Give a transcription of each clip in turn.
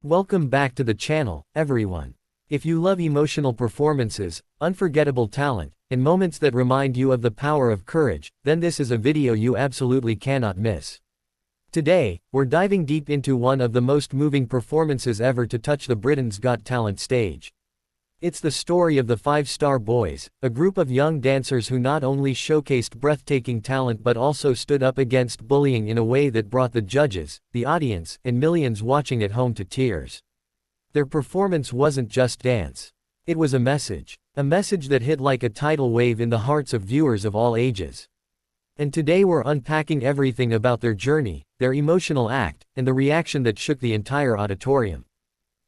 Welcome back to the channel, everyone. If you love emotional performances, unforgettable talent, and moments that remind you of the power of courage, then this is a video you absolutely cannot miss. Today, we're diving deep into one of the most moving performances ever to touch the Britain's Got Talent stage. It's the story of the Five Star Boys, a group of young dancers who not only showcased breathtaking talent but also stood up against bullying in a way that brought the judges, the audience, and millions watching at home to tears. Their performance wasn't just dance. It was a message that hit like a tidal wave in the hearts of viewers of all ages. And today we're unpacking everything about their journey, their emotional act, and the reaction that shook the entire auditorium.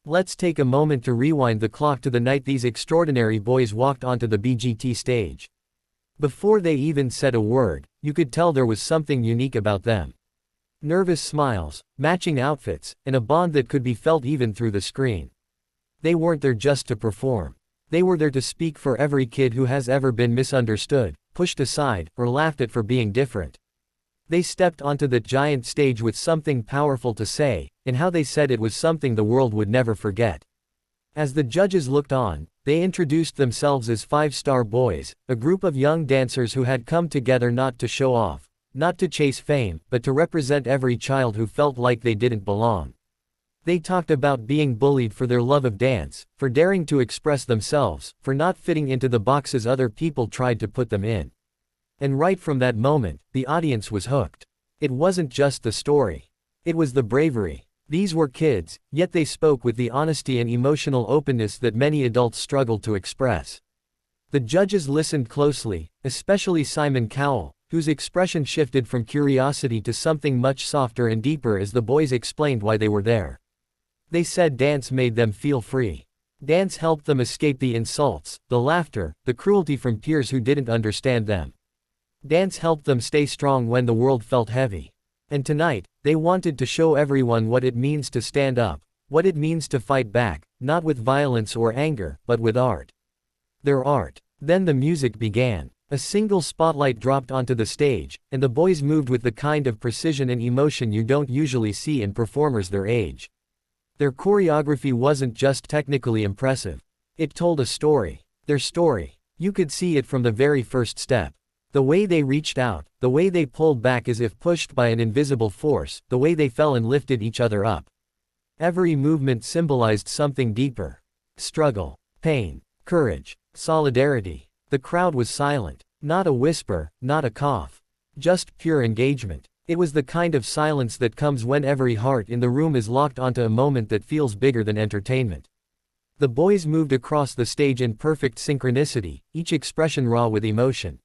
Let's take a moment to rewind the clock to the night these extraordinary boys walked onto the BGT stage. Before they even said a word, you could tell there was something unique about them. Nervous smiles, matching outfits, and a bond that could be felt even through the screen. They weren't there just to perform. They were there to speak for every kid who has ever been misunderstood, pushed aside, or laughed at for being different. They stepped onto that giant stage with something powerful to say, and how they said it was something the world would never forget. As the judges looked on, they introduced themselves as Five Star Boys, a group of young dancers who had come together not to show off, not to chase fame, but to represent every child who felt like they didn't belong. They talked about being bullied for their love of dance, for daring to express themselves, for not fitting into the boxes other people tried to put them in. And right from that moment, the audience was hooked. It wasn't just the story. It was the bravery. These were kids, yet they spoke with the honesty and emotional openness that many adults struggled to express. The judges listened closely, especially Simon Cowell, whose expression shifted from curiosity to something much softer and deeper as the boys explained why they were there. They said dance made them feel free. Dance helped them escape the insults, the laughter, the cruelty from peers who didn't understand them. Dance helped them stay strong when the world felt heavy. And tonight, they wanted to show everyone what it means to stand up, what it means to fight back, not with violence or anger, but with art. Their art. Then the music began. A single spotlight dropped onto the stage, and the boys moved with the kind of precision and emotion you don't usually see in performers their age. Their choreography wasn't just technically impressive. It told a story. Their story. You could see it from the very first step. The way they reached out, the way they pulled back as if pushed by an invisible force, the way they fell and lifted each other up. Every movement symbolized something deeper. Struggle, pain, courage, solidarity. The crowd was silent. Not a whisper, not a cough. Just pure engagement. It was the kind of silence that comes when every heart in the room is locked onto a moment that feels bigger than entertainment. The boys moved across the stage in perfect synchronicity, each expression raw with emotion.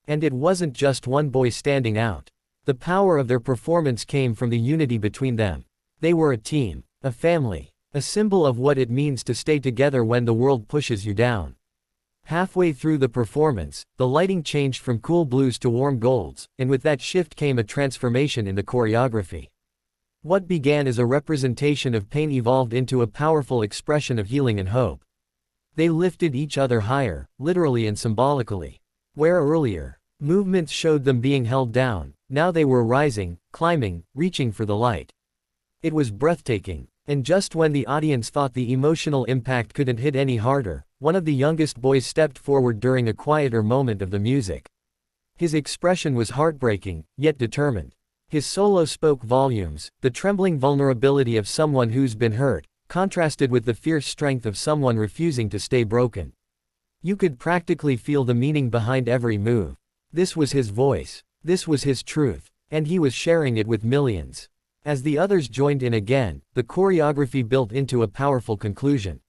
And it wasn't just one boy standing out. The power of their performance came from the unity between them. They were a team, a family, a symbol of what it means to stay together when the world pushes you down. Halfway through the performance, the lighting changed from cool blues to warm golds, and with that shift came a transformation in the choreography. What began as a representation of pain evolved into a powerful expression of healing and hope. They lifted each other higher, literally and symbolically. Where earlier, movements showed them being held down, now they were rising, climbing, reaching for the light. It was breathtaking, and just when the audience thought the emotional impact couldn't hit any harder, one of the youngest boys stepped forward during a quieter moment of the music. His expression was heartbreaking, yet determined. His solo spoke volumes, the trembling vulnerability of someone who's been hurt, contrasted with the fierce strength of someone refusing to stay broken. You could practically feel the meaning behind every move. This was his voice. This was his truth. And he was sharing it with millions. As the others joined in again, the choreography built into a powerful conclusion.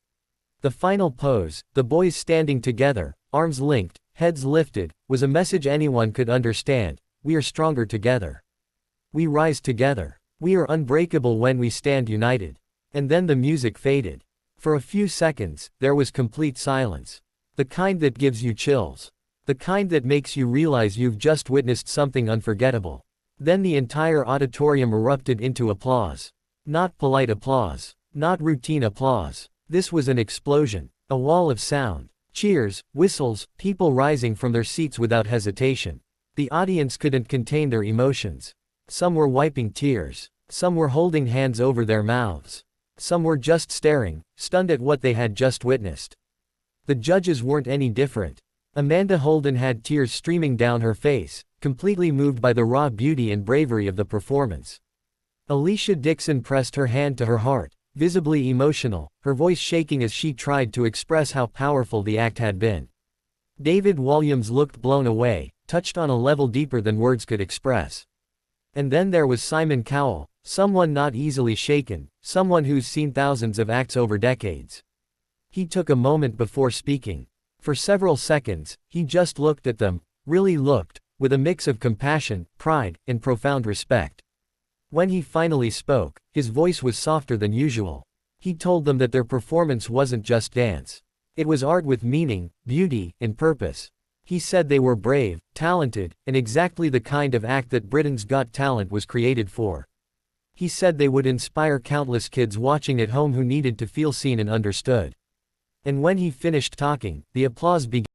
The final pose, the boys standing together, arms linked, heads lifted, was a message anyone could understand. We are stronger together. We rise together. We are unbreakable when we stand united. And then the music faded. For a few seconds, there was complete silence. The kind that gives you chills. The kind that makes you realize you've just witnessed something unforgettable. Then the entire auditorium erupted into applause. Not polite applause. Not routine applause. This was an explosion. A wall of sound. Cheers, whistles, people rising from their seats without hesitation. The audience couldn't contain their emotions. Some were wiping tears. Some were holding hands over their mouths. Some were just staring, stunned at what they had just witnessed. The judges weren't any different. Amanda Holden had tears streaming down her face, completely moved by the raw beauty and bravery of the performance. Alicia Dixon pressed her hand to her heart, visibly emotional, her voice shaking as she tried to express how powerful the act had been. David Walliams looked blown away, touched on a level deeper than words could express. And then there was Simon Cowell, someone not easily shaken, someone who's seen thousands of acts over decades. He took a moment before speaking. For several seconds, he just looked at them, really looked, with a mix of compassion, pride, and profound respect. When he finally spoke, his voice was softer than usual. He told them that their performance wasn't just dance. It was art with meaning, beauty, and purpose. He said they were brave, talented, and exactly the kind of act that Britain's Got Talent was created for. He said they would inspire countless kids watching at home who needed to feel seen and understood. And when he finished talking, the applause began.